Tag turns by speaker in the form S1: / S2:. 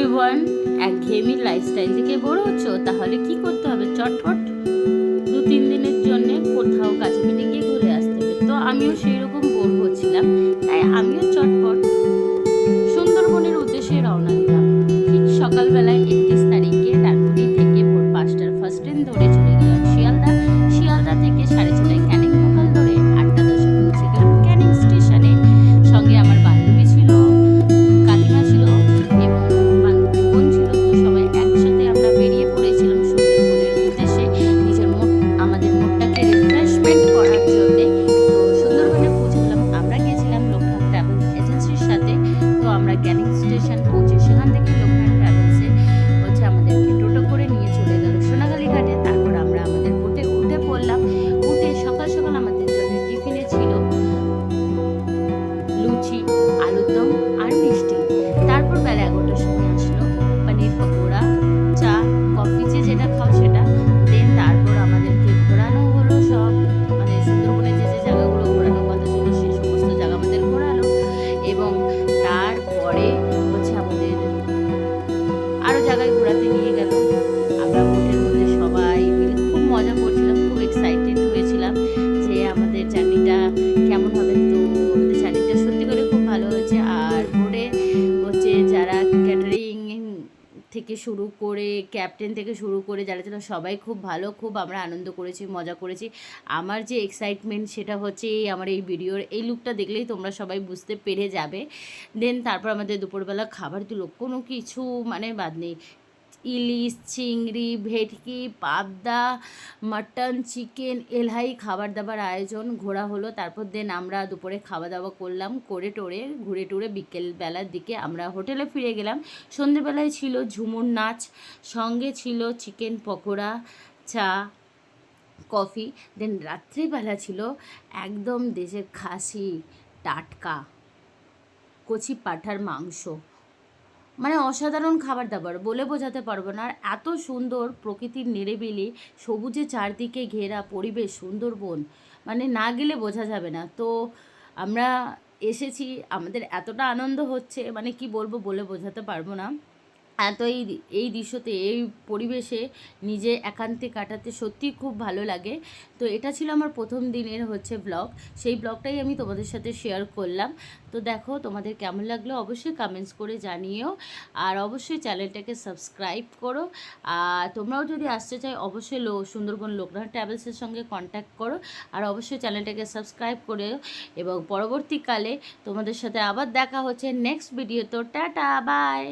S1: Everyone, একঘেয়েমি lifestyle থেকে বড় হচ্ছ, তাহলে কি করতে হবে? চটপট 2-3 দিনের জন্য কোথাও কাছে পিঠে গিয়ে ঘুরে আসতে হবে। তো আমিও সেই রকম বোর হচ্ছিলাম, তাই আমিও চটপট সুন্দরবনের উদ্দেশ্যে রওনা দিলাম। ঠিক সকালবেলায় 31 তারিখে ডানকুনি থেকে ভোর 5টার ফার্স্ট ট্রেন ধরে চলে গেলাম শিয়ালদা। শিয়ালদা থেকে 6:30টায় ক্যানিং লোকাল ধরে 8টা 10-এ পৌঁছে গেলাম ক্যানিং স্টেশনে। সঙ্গে আমার বান্ধবী ছিল, কাকিমা ছিল এবং বান্ধবীর বোন ছিল। তো সবাই একসাথে আমরা বেরিয়ে পড়েছিলাম সুন্দরবনের উদ্দেশ্যে আমাদের মুডটাকে রিফ্রেশমেন্ট করার জন্যে। তো সুন্দরবনে পৌঁছে গেলাম। আমরা গেছিলাম লোকনাথ ট্রাভেল এজেন্সির সাথে। তো আমরা ক্যানিং স্টেশন পৌঁছে সেখান থেকে লোকনাথ ট্রাভেলসে আমাদেরকে টোটো করে নিয়ে চলে গেল সোনাখালী ঘাটে। তারপর আমরা আমাদের বোটে উঠে পড়লাম। উঠে সকাল সকাল আমাদের জন্য টিফিনে ছিল লুচি, আলুর দম আর মিষ্টি। তারপর বেলা 11টার সময় আসলো পনির পকোড়া, চা, কফি, যেটা খাও সেটা। দেন তারপর আমাদেরকে ঘোরানো হলো সব, সুন্দরবনে যে জায়গাগুলো ঘোরানোর কথা ছিল সেই সমস্ত জায়গা আমাদের ঘোরালো। এবং তারপরে আমাদের আরও জায়গায় ঘোরাতে নিয়ে গেল। আমরা বোটের মধ্যে সবাই মিলে খুব মজা করছিলাম, খুব এক্সাইটেড হয়েছিলাম যে আমাদের জার্নিটা কেমন হবে। তো আমাদের জার্নিটা সত্যি করে খুব ভালো হয়েছে। আর বোটে যারা ক্যাটারিং থেকে শুরু করে ক্যাপ্টেন থেকে শুরু করে যারা ছিল সবাই খুব ভালো, খুব আমরা আনন্দ করেছি, মজা করেছি। আমার যে এক্সাইটমেন্ট সেটা হচ্ছে আমার এই ভিডিওর এই লুকটা দেখলেই তোমরা সবাই বুঝতে পেরে যাবে। দেন তারপর আমাদের দুপুরবেলা খাবার দিল, কোনো কিছু বাদ নেই। ইলিশ, চিংড়ি, ভেটকি, পাবদা, মাটন, চিকেন, এলাহি খাবার দাবার আয়োজন। ঘোরা হলো। তারপর দেন আমরা দুপুরে খাওয়া দাওয়া করলাম, করে টোরে ঘুরে টুরে বিকেলবেলার দিকে আমরা হোটেলে ফিরে গেলাম। সন্ধেবেলায় ছিল ঝুমুর নাচ, সঙ্গে ছিল চিকেন পকোড়া, চা, কফি। দেন রাত্রিবেলা ছিল একদম দেশের খাসি টাটকা কচি পাঁঠার মাংস। অসাধারণ খাবার দাবার, বলে বোঝাতে পারবো না। আর এত সুন্দর প্রকৃতির নিরিবিলি সবুজে চারদিকে ঘেরা পরিবেশ সুন্দরবন, না গেলে বোঝা যাবে না। তো আমরা এসেছি, আমাদের এতটা আনন্দ হচ্ছে কি বলবো, বলে বোঝাতে পারবো না। এত এই দৃশ্যতে, এই পরিবেশে নিজে একান্তে কাটাতে সত্যিই খুব ভালো লাগে। তো এটা ছিল আমার প্রথম দিনের ব্লগ। সেই ব্লগটাই আমি তোমাদের সাথে শেয়ার করলাম। তো দেখো তোমাদের কেমন লাগলো অবশ্যই কমেন্টস করে জানিও। আর অবশ্যই চ্যানেলটাকে সাবস্ক্রাইব করো। আর তোমরাও যদি আসতে চাই অবশ্যই সুন্দরবন লোকনাথ ট্রাভেলসের সঙ্গে কন্ট্যাক্ট করো। আর অবশ্যই চ্যানেলটাকে সাবস্ক্রাইব করে, এবং পরবর্তীকালে তোমাদের সাথে আবার দেখা হচ্ছে নেক্সট ভিডিও। তো টাটা, বাই।